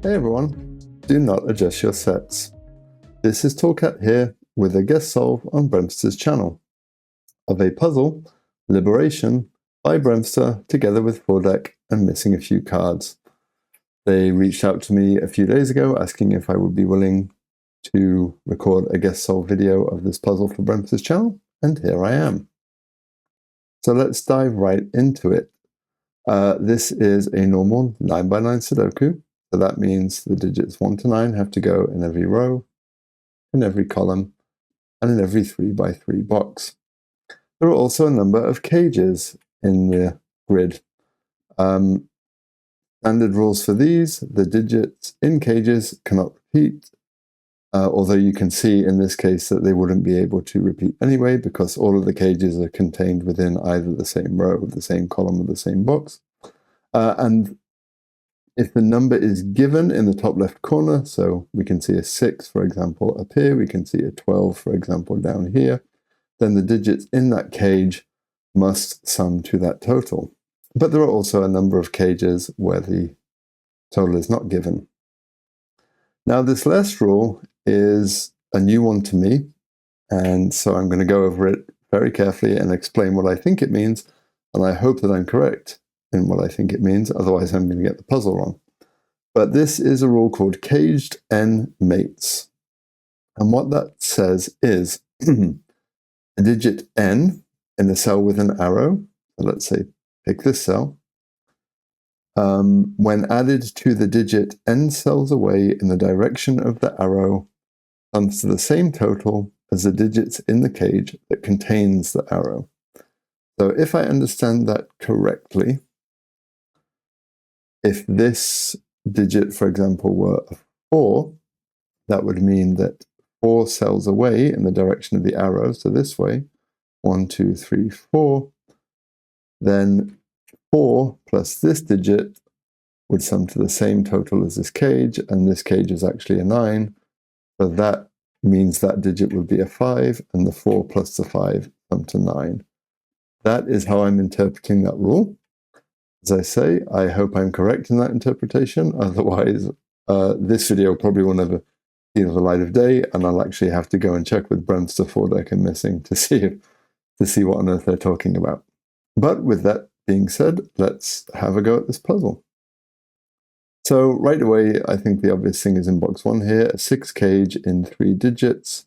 Hey everyone, do not adjust your sets. This is Tallcat here with a guest solve on BremSter's channel of a puzzle, Liberation, by BremSter together with FullDeck and missing a few cards. They reached out to me a few days ago asking if I would be willing to record a guest solve video of this puzzle for BremSter's channel, and here I am. So let's dive right into it. This is a normal 9x9 Sudoku. So that means the digits 1 to 9 have to go in every row, in every column, and in every 3x3 box. There are also a number of cages in the grid. Standard rules for these: the digits in cages cannot repeat, although you can see in this case that they wouldn't be able to repeat anyway because all of the cages are contained within either the same row, the same column, or the same box. And if the number is given in the top left corner, so we can see a 6, for example, up here, we can see a 12, for example, down here, then the digits in that cage must sum to that total. But there are also a number of cages where the total is not given. Now, this last rule is a new one to me, and so I'm going to go over it very carefully and explain what I think it means, and I hope that I'm correct in what I think it means, otherwise I'm going to get the puzzle wrong. But this is a rule called caged n mates. And what that says is a digit n in a cell with an arrow, so let's say pick this cell, when added to the digit n cells away in the direction of the arrow, comes to the same total as the digits in the cage that contains the arrow. So if I understand that correctly, if this digit, for example, were a 4, that would mean that 4 cells away in the direction of the arrow, so this way, 1, 2, 3, 4, then 4 plus this digit would sum to the same total as this cage, and this cage is actually a 9, so that means that digit would be a 5, and the 4 plus the 5 sum to 9. That is how I'm interpreting that rule. As I say, I hope I'm correct in that interpretation, otherwise this video probably will never see the light of day, and I'll actually have to go and check with BremSter, FullDeck, and missing to see what on earth they're talking about. But with that being said, let's have a go at this puzzle. So right away, I think the obvious thing is in box 1 here, a 6 cage in 3 digits.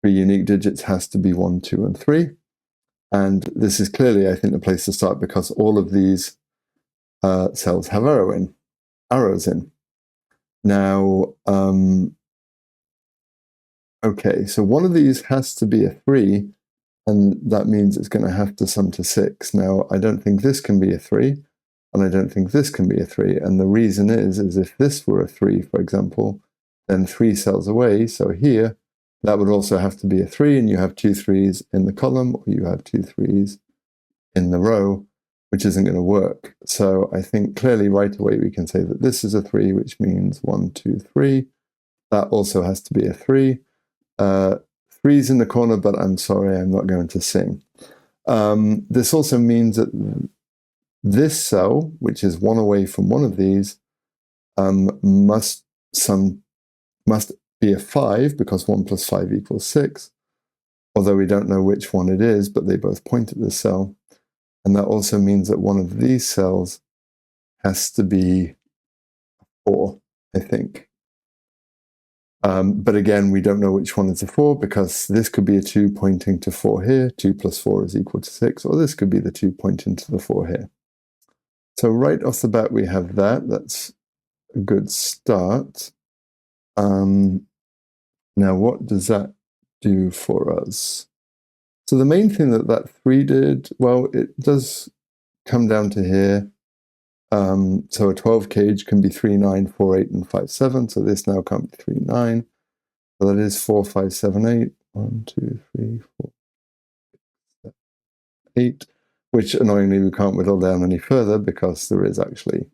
3 unique digits has to be 1, 2, and 3. And this is clearly, I think, the place to start because all of these cells have arrows in. Now, okay, so one of these has to be a 3, and that means it's going to have to sum to 6. Now, I don't think this can be a 3, and I don't think this can be a 3, and the reason is if this were a 3, for example, then 3 cells away, so here, that would also have to be a 3, and you have 2 3s in the column, or you have 2 3s in the row, which isn't going to work. So I think clearly right away we can say that this is a 3, which means 1, 2, 3. That also has to be a 3. 3's in the corner, but I'm sorry, I'm not going to sing. This also means that this cell, which is 1 away from one of these, must be a 5, because 1 plus 5 equals 6, although we don't know which one it is, but they both point at this cell. And that also means that one of these cells has to be 4, I think. But again, we don't know which one is a 4 because this could be a 2 pointing to 4 here. 2 plus 4 is equal to 6, or this could be the 2 pointing to the 4 here. So right off the bat, we have that. That's a good start. Now, what does that do for us? So the main thing that 3 did, well, it does come down to here. So a 12 cage can be 3, 9, 4, 8, and 5, 7. So this now can't be 3, 9. So that is 4, 5, 7, 8. 1, 2, 3, 4, 7, 8. Which annoyingly we can't whittle down any further because there is actually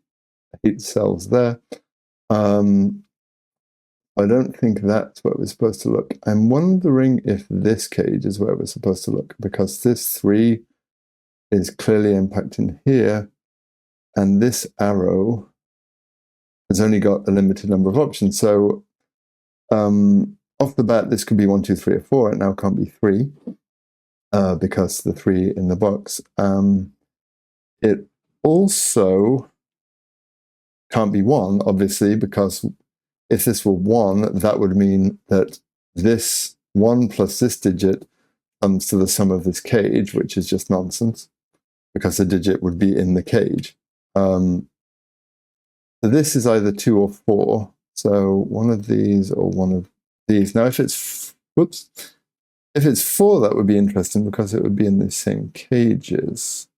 8 cells there. I don't think that's where we're supposed to look. I'm wondering if this cage is where we're supposed to look, because this 3 is clearly impacting here, and this arrow has only got a limited number of options. So off the bat, this could be 1, 2, 3, or 4. It now can't be 3 because the 3 in the box. It also can't be 1, obviously, because if this were 1, that would mean that this 1 plus this digit comes to the sum of this cage, which is just nonsense, because the digit would be in the cage. So this is either 2 or 4. So one of these or one of these. Now, if it's, whoops, if it's 4, that would be interesting because it would be in the same cages.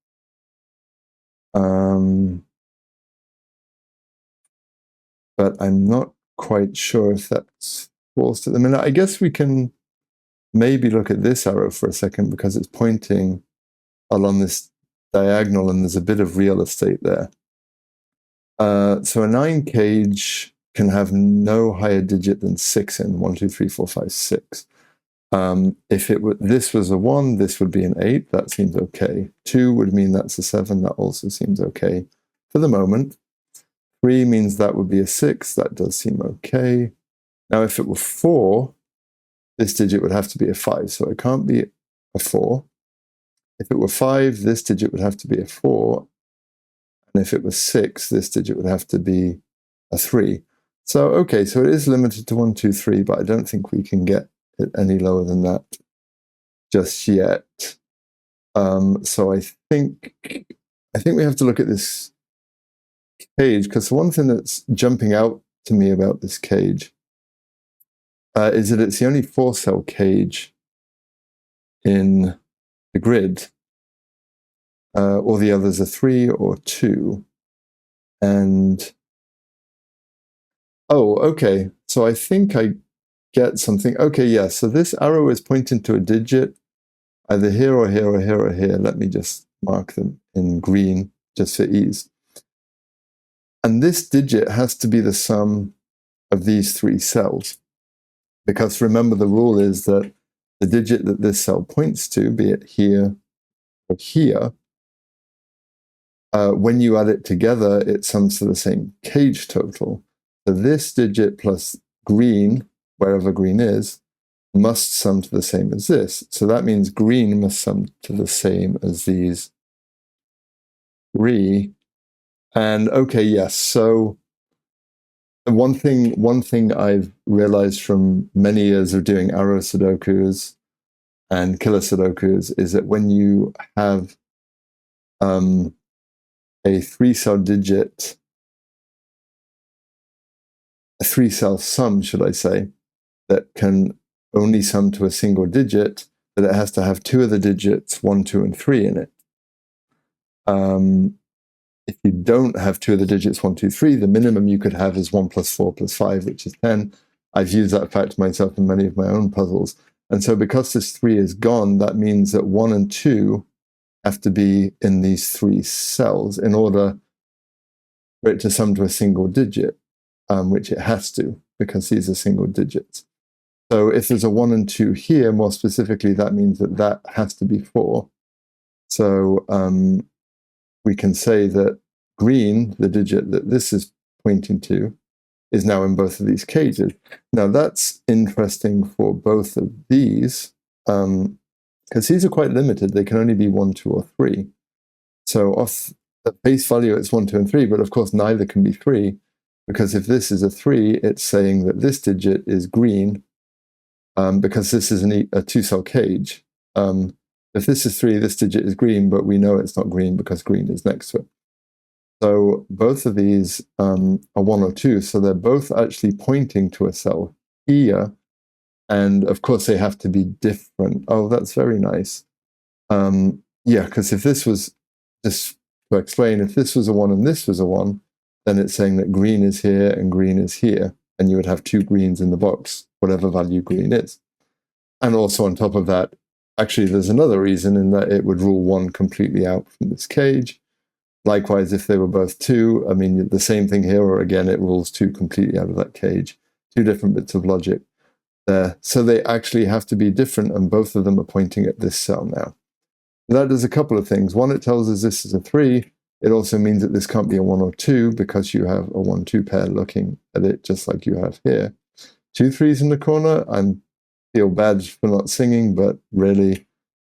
But I'm not quite sure if that's forced at the minute. I guess we can maybe look at this arrow for a second because it's pointing along this diagonal and there's a bit of real estate there. So a 9 cage can have no higher digit than 6 in 1, 2, 3, 4, 5, 6. If this was a 1, this would be an 8. That seems okay. 2 would mean that's a 7. That also seems okay for the moment. 3 means that would be a 6. That does seem okay. Now, if it were 4, this digit would have to be a 5. So it can't be a 4. If it were 5, this digit would have to be a 4. And if it was 6, this digit would have to be a 3. So, okay, so it is limited to 1, 2, 3, but I don't think we can get it any lower than that just yet. So I think we have to look at this cage, because the one thing that's jumping out to me about this cage is that it's the only 4-cell cage in the grid. All the others are 3 or 2. And, oh, okay, so I think I get something. Okay, yeah, so this arrow is pointing to a digit, either here or here or here or here. Let me just mark them in green just for ease. And this digit has to be the sum of these 3 cells. Because remember, the rule is that the digit that this cell points to, be it here or here, when you add it together, it sums to the same cage total. So this digit plus green, wherever green is, must sum to the same as this. So that means green must sum to the same as these 3. And okay, yes, so one thing I've realized from many years of doing arrow Sudokus and killer Sudokus is that when you have a 3-cell digit, a 3-cell sum, should I say, that can only sum to a single digit, that it has to have 2 of the digits 1, 2, and 3 in it. If you don't have 2 of the digits 1, 2, 3, the minimum you could have is 1 plus 4 plus 5, which is 10. I've used that fact myself in many of my own puzzles. And so because this 3 is gone, that means that 1 and 2 have to be in these 3 cells in order for it to sum to a single digit, which it has to, because these are single digits. So if there's a 1 and 2 here, more specifically, that means that that has to be 4. So we can say that green, the digit that this is pointing to, is now in both of these cages. Now that's interesting for both of these, because these are quite limited. They can only be 1, 2, or 3. So off the face value, it's 1, 2, and 3, but of course neither can be 3, because if this is a 3, it's saying that this digit is green, because this is a 2-cell cage. If this is 3, this digit is green, but we know it's not green because green is next to it. So both of these are 1 or 2, so they're both actually pointing to a cell here, and of course they have to be different. Oh, that's very nice. Yeah, because if this was, just to explain, if this was a 1 and this was a 1, then it's saying that green is here and green is here, and you would have 2 greens in the box, whatever value green is. And also on top of that, actually, there's another reason in that it would rule 1 completely out from this cage. Likewise, if they were both 2, I mean, the same thing here, or again, it rules 2 completely out of that cage. 2 different bits of logic there. So they actually have to be different, and both of them are pointing at this cell now. That does a couple of things. One, it tells us this is a 3, It also means that this can't be a 1 or 2 because you have a 1-2 pair looking at it just like you have here. 2 3s in the corner. I feel bad for not singing, but really,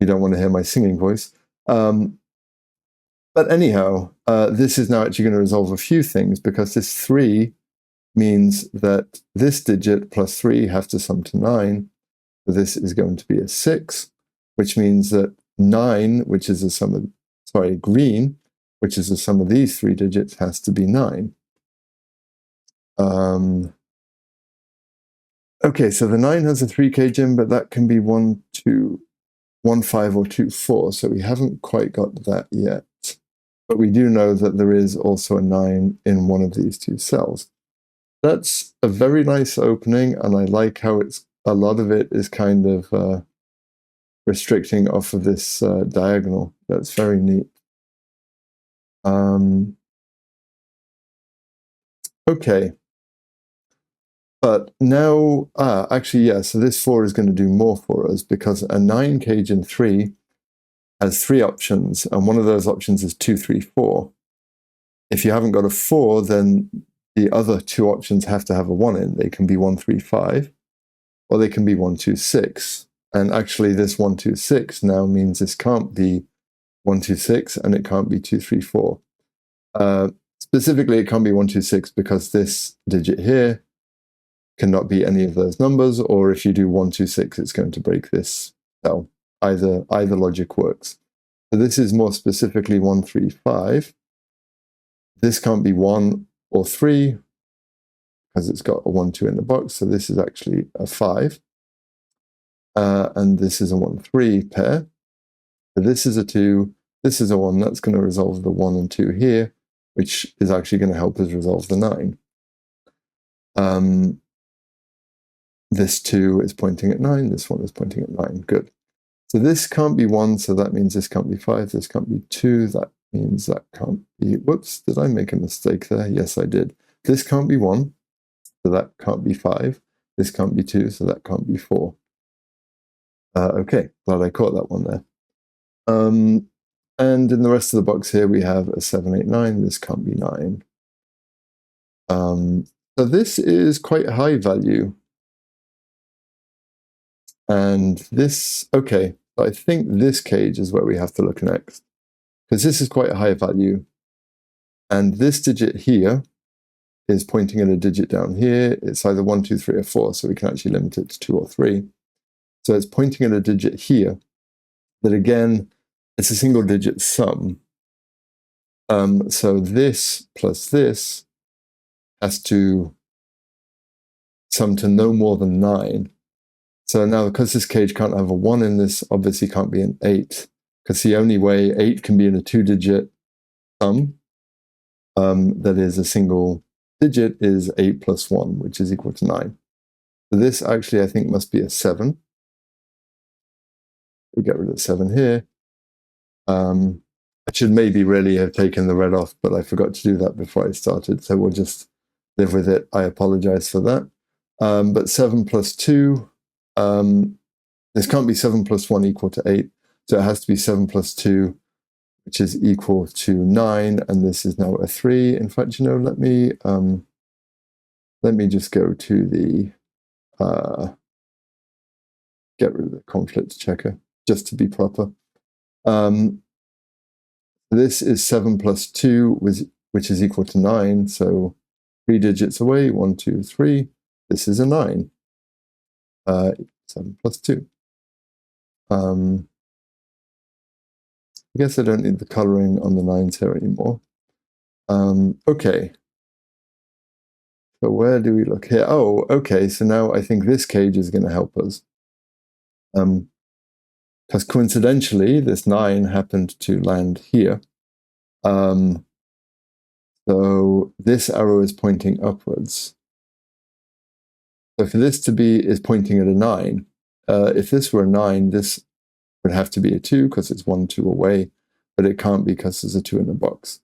you don't want to hear my singing voice. But anyhow, this is now actually going to resolve a few things because this 3 means that this digit plus 3 have to sum to 9. So this is going to be a 6, which means that 9, which is the sum of, green, which is the sum of these 3 digits, has to be 9. Okay, so the 9 has a 3k gem, but that can be 1 2 1 5 or 2 4. So we haven't quite got that yet. But we do know that there is also a 9 in one of these 2 cells. That's a very nice opening, and I like how a lot of it is kind of restricting off of this diagonal. That's very neat. Okay. But now, actually, yeah, so this 4 is going to do more for us because a 9 Cajun 3 has 3 options, and one of those options is 2 3 4. If you haven't got a 4, then the other 2 options have to have a 1 in. They can be 1 3 5, or they can be 1 2 6. And actually, this 1 2 6 now means this can't be 1 2 6, and it can't be 2 3 4. Specifically, it can't be 1 2 6 because this digit here cannot be any of those numbers, or if you do 1 2 6, it's going to break this cell. Either logic works. So this is more specifically 1 3 5. This can't be 1 or 3 because it's got a 1 2 in the box. So this is actually a 5, and this is a 1 3 pair. So this is a 2. This is a 1. That's going to resolve the 1 and 2 here, which is actually going to help us resolve the 9. This 2 is pointing at 9. This 1 is pointing at 9. Good. So this can't be 1, so that means this can't be 5. This can't be 2. That means that can't be... Whoops, did I make a mistake there? Yes, I did. This can't be 1, so that can't be 5. This can't be 2, so that can't be 4. Okay, glad I caught that one there. And in the rest of the box here, we have a 7, 8, 9. This can't be 9. So this is quite high value. And this, okay, I think this cage is where we have to look next, because this is quite a high value. And this digit here is pointing at a digit down here. It's either 1, 2, 3, or 4, so we can actually limit it to 2 or 3. So it's pointing at a digit here that, again, it's a single digit sum. So this plus this has to sum to no more than 9. So now, because this cage can't have a 1 in this, obviously can't be an 8, because the only way 8 can be in a 2-digit sum that is a single digit is 8 plus 1, which is equal to 9. So this actually, I think, must be a 7. We get rid of 7 here. I should maybe really have taken the red off, but I forgot to do that before I started, so we'll just live with it. I apologize for that. But 7 plus 2, this can't be 7 plus 1 equal to 8, so it has to be 7 plus 2, which is equal to 9, and this is now a 3. In fact, you know, let me just go to the get rid of the conflict checker just to be proper. This is 7 plus 2, which is equal to 9, so 3 digits away, 1 2 3. This is a 9. 7 plus 2. I guess I don't need the coloring on the 9s here anymore. Okay. So where do we look here? Oh, okay. So now I think this cage is going to help us. Because coincidentally, this 9 happened to land here. So this arrow is pointing upwards. So for this to be is pointing at a 9. If this were a 9, this would have to be a 2 because it's 1 2 away, but it can't be because there's a 2 in the box.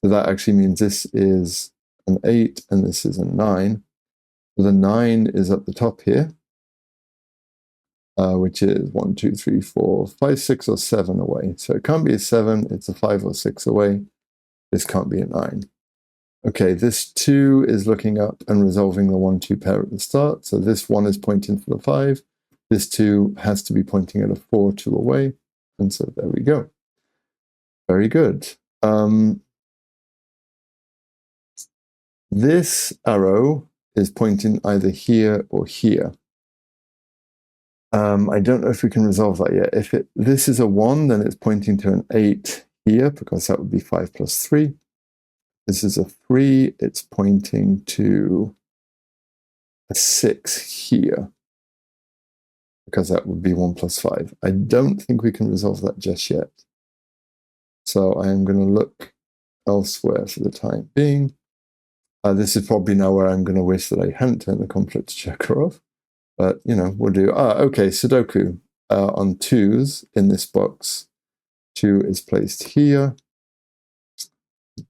So that actually means this is an 8 and this is a 9. So the 9 is at the top here, which is 1 2 3 4 5 6 or 7 away. So it can't be a 7, it's a 5 or 6 away. This can't be a 9. Okay, this 2 is looking up and resolving the 1, 2 pair at the start. So this 1 is pointing for the 5. This 2 has to be pointing at a 4, 2 away. And so there we go. Very good. This arrow is pointing either here or here. I don't know if we can resolve that yet. If this is a 1, then it's pointing to an 8 here, because that would be 5 plus 3. This is a 3, it's pointing to a 6 here, because that would be 1 plus 5. I don't think we can resolve that just yet. So I am going to look elsewhere for the time being. This is probably now where I'm going to wish that I hadn't turned the conflict checker off. But, you know, we'll do... okay, Sudoku on 2s in this box. 2 is placed here.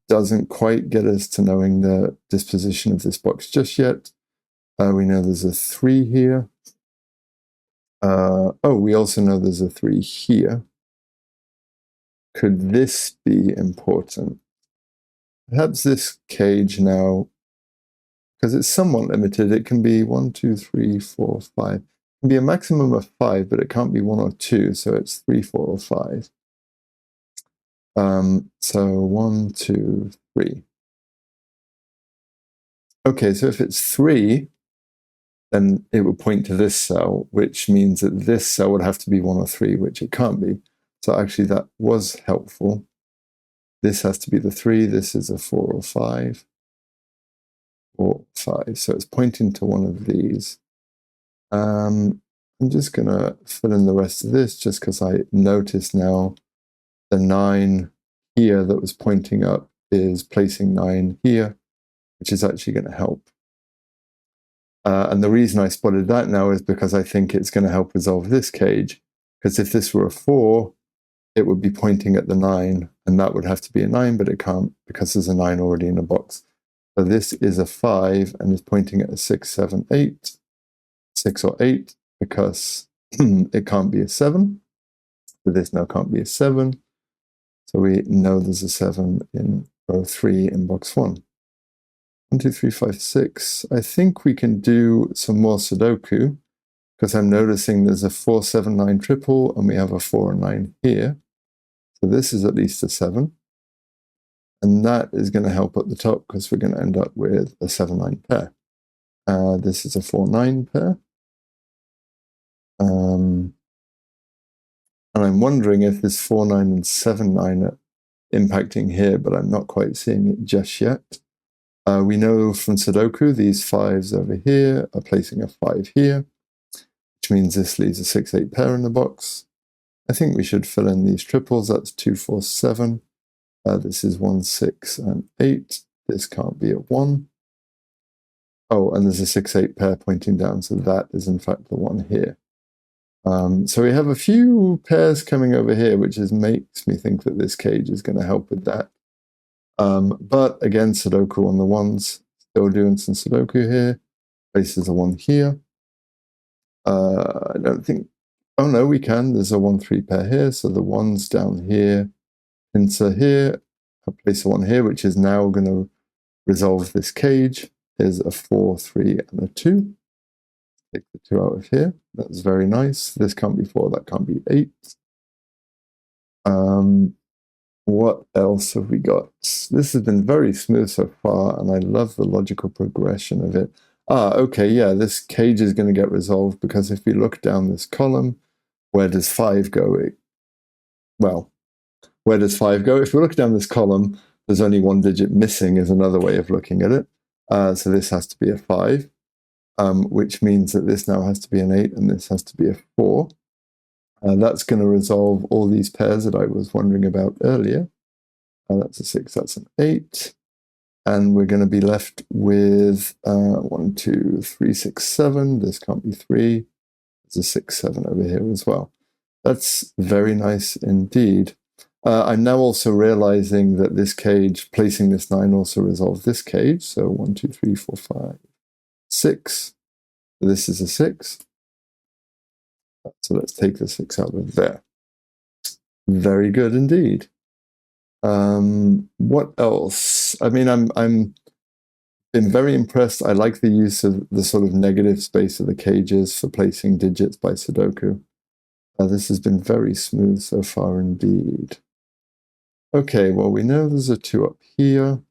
Doesn't quite get us to knowing the disposition of this box just yet. We know there's a 3 here. We also know there's a 3 here. Could this be important? Perhaps this cage now, because it's somewhat limited, it can be 1, 2, 3, 4, 5. It can be a maximum of 5, but it can't be 1 or 2, so it's 3, 4, or 5. So 1, 2, 3. Okay, so if it's 3, then it would point to this cell, which means that this cell would have to be 1 or 3, which it can't be. So actually that was helpful. This has to be the 3, this is a 4 or 5. 4, 5, so it's pointing to one of these. I'm just going to fill in the rest of this, just because I notice now the 9 here that was pointing up is placing 9 here, which is actually going to help. And the reason I spotted that now is because I think it's going to help resolve this cage, because if this were a 4, it would be pointing at the 9, and that would have to be a 9, but it can't because there's a 9 already in the box. So this is a 5 and is pointing at a 6, 7, 8, 6 or 8, because it can't be a 7. So this now can't be a 7. So we know there's a 7 in row 3 in box 1. 1, 2, 3, 5, 6. I think we can do some more Sudoku, because I'm noticing there's a 4, 7, 9 triple, and we have a 4 and 9 here. So this is at least a 7. And that is going to help at the top, because we're going to end up with a 7, 9 pair. This is a 4, 9 pair. And I'm wondering if this 4, 9 and 7, 9 are impacting here, but I'm not quite seeing it just yet. We know from Sudoku these 5s over here are placing a 5 here, which means this leaves a 6, 8 pair in the box. I think we should fill in these triples. That's 2, 4, 7. This is 1, 6, and 8. This can't be a 1. Oh, and there's a 6, 8 pair pointing down, so that is in fact the 1 here. So we have a few pairs coming over here, which makes me think that this cage is going to help with that. But again, Sudoku on the 1s. Still doing some Sudoku here. Places a 1 here. I don't think... Oh no, we can. There's a 1, 3 pair here, so the 1's down here. Pincer here. I place a 1 here, which is now going to resolve this cage. Here's a 4, 3, and a 2. Take the 2 out of here. That's very nice. This can't be 4, that can't be 8. What else have we got? This has been very smooth so far, and I love the logical progression of it. Okay, yeah, this cage is going to get resolved, because if we look down this column, where does 5 go? Well, where does 5 go? If we look down this column, there's only 1 digit missing is another way of looking at it. So this has to be a 5, which means that this now has to be an 8, and this has to be a 4. That's going to resolve all these pairs that I was wondering about earlier. That's a 6, that's an 8. And we're going to be left with 1, 2, 3, 6, 7. This can't be 3. There's a 6, 7 over here as well. That's very nice indeed. I'm now also realizing that this cage, placing this 9 also resolves this cage. So 1, 2, 3, 4, 5, 6. So this is a 6. So let's take the 6 out of there. Very good indeed. What else? I mean, I'm been very impressed. I like the use of the sort of negative space of the cages for placing digits by Sudoku. This has been very smooth so far indeed. Okay, well, we know there's a 2 up here.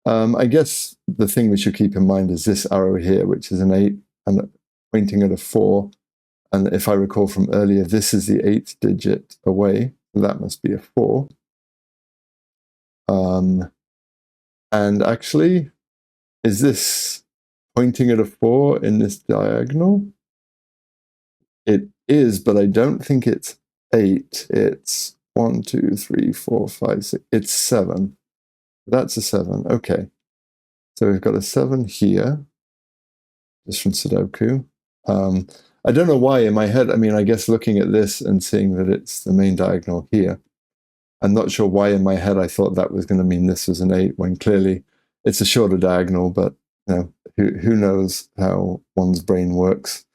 I guess the thing we should keep in mind is this arrow here, which is an 8 and pointing at a 4. And if I recall from earlier, this is the 8th digit away. So that must be a 4. And actually, is this pointing at a 4 in this diagonal? It is, but I don't think it's 8. It's 1, 2, 3, 4, 5, 6. It's 7. That's a 7. Okay. So we've got a 7 here, just from Sudoku. I don't know why in my head, I mean, I guess looking at this and seeing that it's the main diagonal here, I'm not sure why in my head I thought that was going to mean this was an 8 when clearly it's a shorter diagonal, but you know, who knows how one's brain works.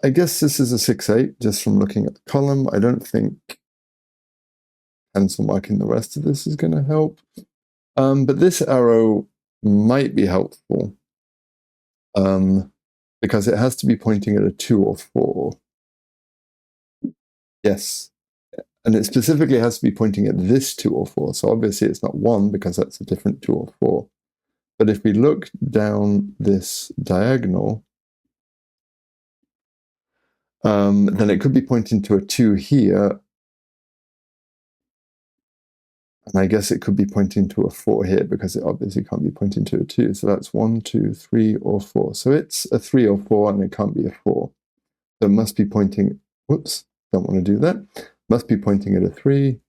I guess this is a 6-8 just from looking at the column. I don't think pencil marking the rest of this is going to help. But this arrow might be helpful because it has to be pointing at a 2 or 4. Yes. And it specifically has to be pointing at this 2 or 4. So obviously it's not 1 because that's a different 2 or 4. But if we look down this diagonal, then it could be pointing to a 2 here. And I guess it could be pointing to a 4 here because it obviously can't be pointing to a 2. So that's 1, 2, 3, or 4. So it's a 3 or 4 and it can't be a 4. So it must be pointing, whoops, don't want to do that. Must be pointing at a 3.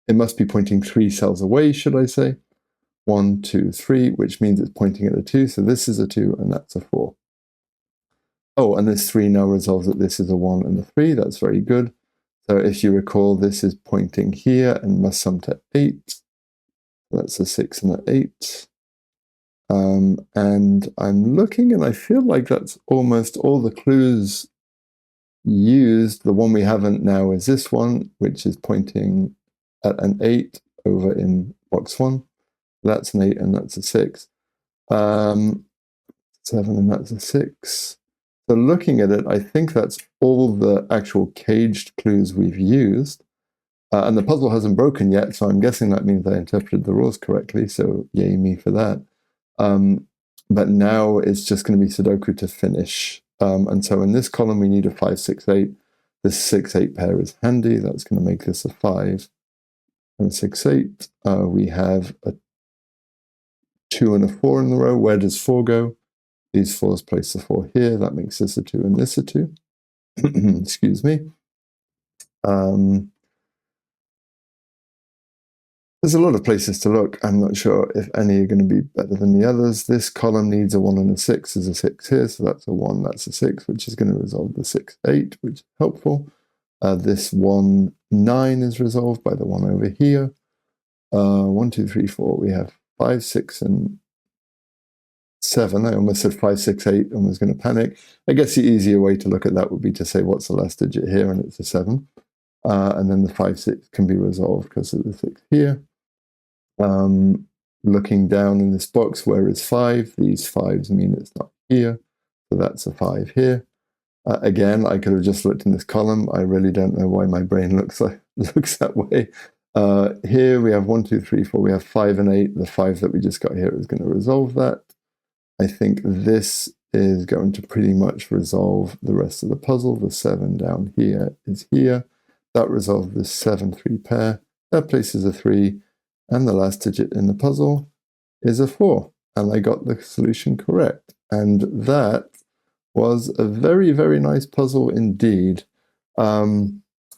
It must be pointing 3 cells away, should I say. 1, 2, 3, which means it's pointing at a 2. So this is a 2 and that's a 4. Oh, and this 3 now resolves that this is a 1 and a 3. That's very good. So if you recall, this is pointing here and must sum to 8. That's a 6 and an 8. And I'm looking and I feel like that's almost all the clues used. The one we haven't now is this one, which is pointing at an 8 over in box 1. That's an 8 and that's a 6. 7 and that's a 6. So looking at it, I think that's all the actual caged clues we've used. And the puzzle hasn't broken yet, so I'm guessing that means I interpreted the rules correctly, so yay me for that. But now it's just going to be Sudoku to finish. And so in this column, we need a 5, 6, 8. This 6, 8 pair is handy. That's going to make this a 5 and a 6, 8. We have a 2 and a 4 in the row. Where does 4 go? These 4s place the 4 here. That makes this a 2 and this a 2. Excuse me. There's a lot of places to look. I'm not sure if any are going to be better than the others. This column needs a 1 and a 6. There's a 6 here, so that's a 1, that's a 6, which is going to resolve the 6, 8, which is helpful. This 1, 9 is resolved by the 1 over here. 1, 2, 3, 4. We have 5, 6, and 7. I almost said 5, 6, 8. I was going to panic. I guess the easier way to look at that would be to say what's the last digit here, and it's a 7. And then the 5, 6 can be resolved because of the 6 here. Looking down in this box, where is 5? These 5s mean it's not here. So that's a 5 here. Again, I could have just looked in this column. I really don't know why my brain looks that way. Here we have 1, 2, 3, 4. We have 5 and 8. The 5 that we just got here is going to resolve that. I think this is going to pretty much resolve the rest of the puzzle. The 7 down here is here. That resolves this 7, 3 pair. That places a 3. And the last digit in the puzzle is a 4. And I got the solution correct. And that was a very, very nice puzzle indeed. I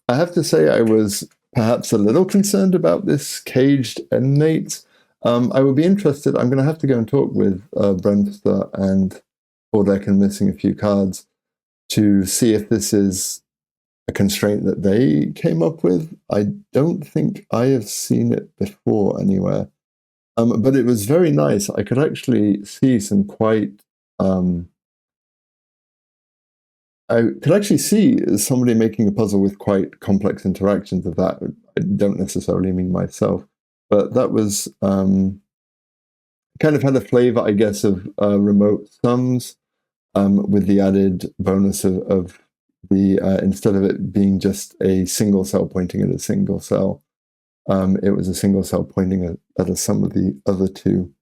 have to say I was perhaps a little concerned about this caged endmates. I would be interested. I'm going to have to go and talk with BremSter and FullDeck and missing a few cards to see if this is a constraint that they came up with. I don't think I have seen it before anywhere. But it was very nice. I could actually see some quite I could actually see somebody making a puzzle with quite complex interactions of that. I don't necessarily mean myself, but that was kind of had a flavor, I guess, of remote sums, with the added bonus of the instead of it being just a single cell pointing at a single cell, it was a single cell pointing at a sum of the other two.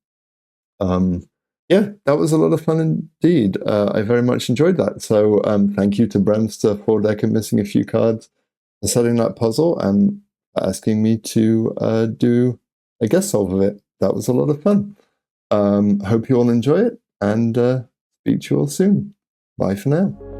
Yeah, that was a lot of fun indeed. I very much enjoyed that. So thank you to BremSter, FullDeck, and Missing a Few Cards for setting that puzzle and asking me to do a guest solve of it. That was a lot of fun. Hope you all enjoy it, and speak to you all soon. Bye for now.